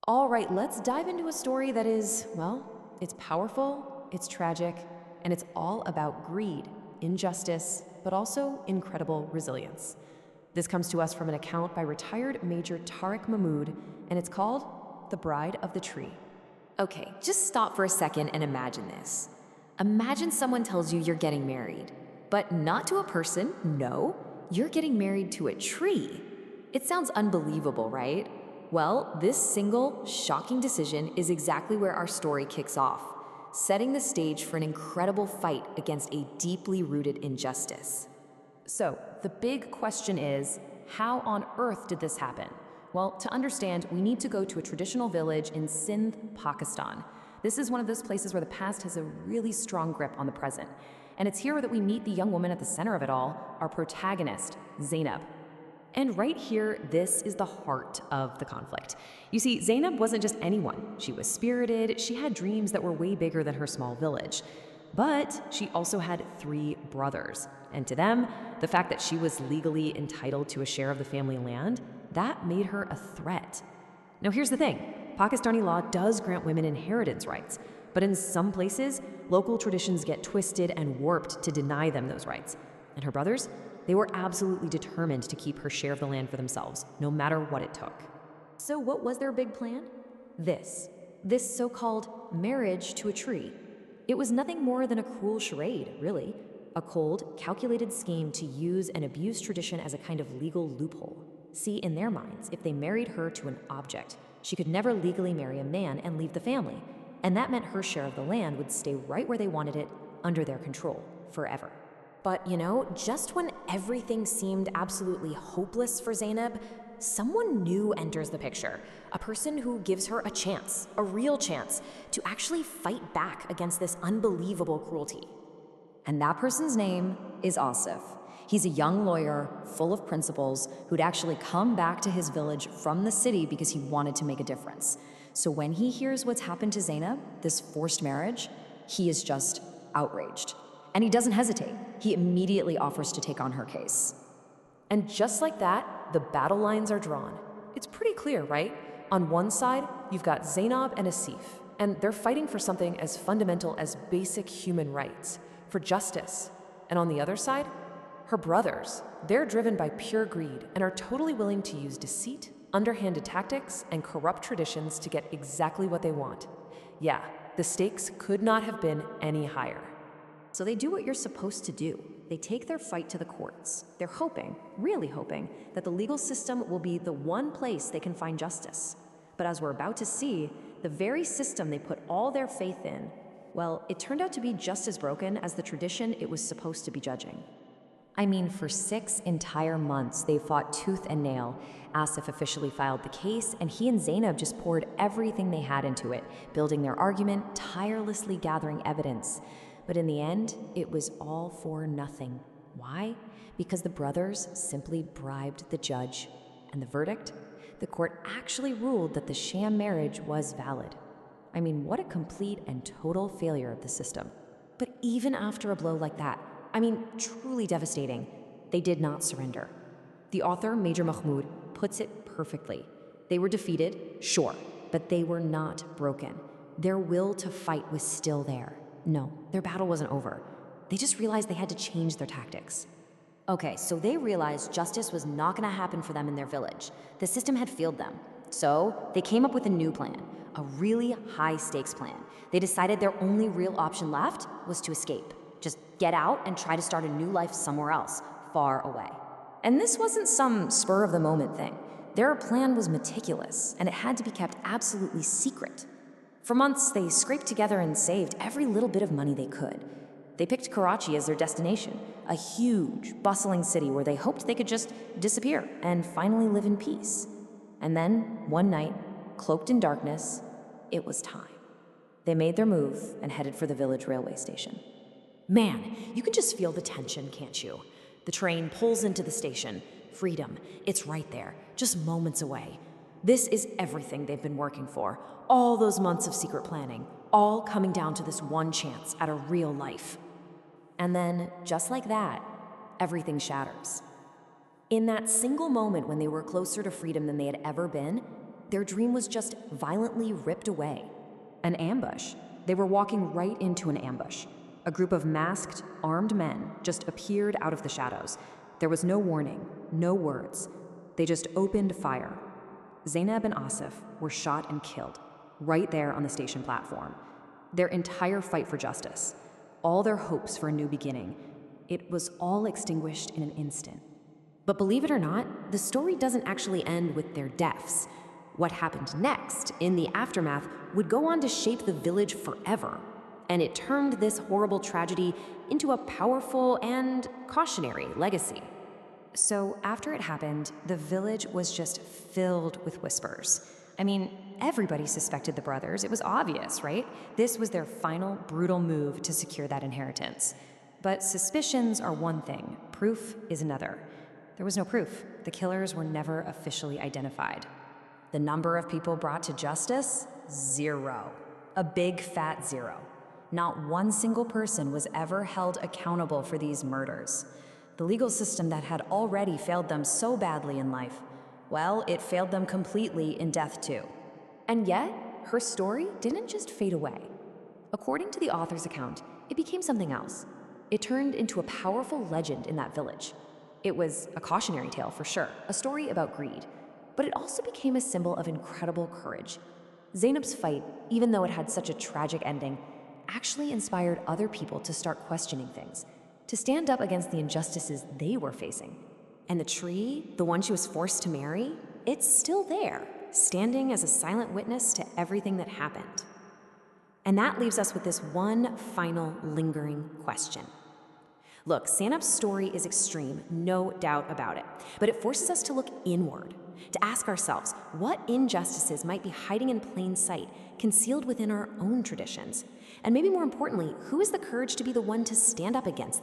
All right, let's dive into a story that is, well, it's powerful, it's tragic, and it's all about greed, injustice, but also incredible resilience. This comes to us from an account by retired Major Tariq Mahmoud, and it's called The Bride of the Tree. Okay, just stop for a second and imagine this. Imagine someone tells you you're getting married, but not to a person, no, you're getting married to a tree. It sounds unbelievable, right? Well, this single, shocking decision is exactly where our story kicks off, setting the stage for an incredible fight against a deeply rooted injustice. So, the big question is, how on earth did this happen? Well, to understand, we need to go to a traditional village in Sindh, Pakistan. This is one of those places where the past has a really strong grip on the present. And it's here that we meet the young woman at the center of it all, our protagonist, Zainab. And right here, this is the heart of the conflict. You see, Zainab wasn't just anyone. She was spirited, she had dreams that were way bigger than her small village. But she also had three brothers. And to them, the fact that she was legally entitled to a share of the family land, that made her a threat. Now here's the thing, Pakistani law does grant women inheritance rights, but in some places, local traditions get twisted and warped to deny them those rights. And her brothers, they were absolutely determined to keep her share of the land for themselves, no matter what it took. So what was their big plan? This so-called marriage to a tree. It was nothing more than a cruel charade, really. A cold, calculated scheme to use and abuse tradition as a kind of legal loophole. See, in their minds, if they married her to an object, she could never legally marry a man and leave the family. And that meant her share of the land would stay right where they wanted it, under their control, forever. But just when everything seemed absolutely hopeless for Zainab, someone new enters the picture. A person who gives her a chance, a real chance, to actually fight back against this unbelievable cruelty. And that person's name is Asif. He's a young lawyer, full of principles, who'd actually come back to his village from the city because he wanted to make a difference. So when he hears what's happened to Zainab, this forced marriage, he is just outraged. And he doesn't hesitate. He immediately offers to take on her case. And just like that, the battle lines are drawn. It's pretty clear, right? On one side, you've got Zainab and Asif, and they're fighting for something as fundamental as basic human rights, for justice. And on the other side, her brothers. They're driven by pure greed and are totally willing to use deceit, underhanded tactics, and corrupt traditions to get exactly what they want. Yeah, the stakes could not have been any higher. So they do what you're supposed to do. They take their fight to the courts. They're hoping, really hoping, that the legal system will be the one place they can find justice. But as we're about to see, the very system they put all their faith in, well, it turned out to be just as broken as the tradition it was supposed to be judging. I mean, for 6 entire months, they fought tooth and nail. Asif officially filed the case, and he and Zainab just poured everything they had into it, building their argument, tirelessly gathering evidence. But in the end, it was all for nothing. Why? Because the brothers simply bribed the judge. And the verdict? The court actually ruled that the sham marriage was valid. I mean, what a complete and total failure of the system. But even after a blow like that, truly devastating, they did not surrender. The author, Major Mahmoud, puts it perfectly. They were defeated, sure, but they were not broken. Their will to fight was still there. No, their battle wasn't over. They just realized they had to change their tactics. Okay, so they realized justice was not gonna happen for them in their village. The system had failed them. So they came up with a new plan, a really high-stakes plan. They decided their only real option left was to escape. Just get out and try to start a new life somewhere else, far away. And this wasn't some spur-of-the-moment thing. Their plan was meticulous, and it had to be kept absolutely secret. For months, they scraped together and saved every little bit of money they could. They picked Karachi as their destination, a huge, bustling city where they hoped they could just disappear and finally live in peace. And then, one night, cloaked in darkness, it was time. They made their move and headed for the village railway station. Man, you can just feel the tension, can't you? The train pulls into the station. Freedom, it's right there, just moments away. This is everything they've been working for. All those months of secret planning, all coming down to this one chance at a real life. And then, just like that, everything shatters. In that single moment when they were closer to freedom than they had ever been, their dream was just violently ripped away. An ambush. They were walking right into an ambush. A group of masked, armed men just appeared out of the shadows. There was no warning, no words. They just opened fire. Zainab and Asif were shot and killed, right there on the station platform. Their entire fight for justice, all their hopes for a new beginning, it was all extinguished in an instant. But believe it or not, the story doesn't actually end with their deaths. What happened next, in the aftermath, would go on to shape the village forever. And it turned this horrible tragedy into a powerful and cautionary legacy. So after it happened, the village was just filled with whispers. I mean, everybody suspected the brothers. It was obvious, right? This was their final brutal move to secure that inheritance. But suspicions are one thing, proof is another. There was no proof. The killers were never officially identified. The number of people brought to justice? 0. A big fat 0. Not one single person was ever held accountable for these murders. The legal system that had already failed them so badly in life, well, it failed them completely in death too. And yet, her story didn't just fade away. According to the author's account, it became something else. It turned into a powerful legend in that village. It was a cautionary tale for sure, a story about greed, but it also became a symbol of incredible courage. Zainab's fight, even though it had such a tragic ending, actually inspired other people to start questioning things, to stand up against the injustices they were facing. And the tree, the one she was forced to marry, it's still there, standing as a silent witness to everything that happened. And that leaves us with this one final lingering question. Look, Zainab's story is extreme, no doubt about it, but it forces us to look inward, to ask ourselves what injustices might be hiding in plain sight, concealed within our own traditions, and maybe more importantly, who has the courage to be the one to stand up against them?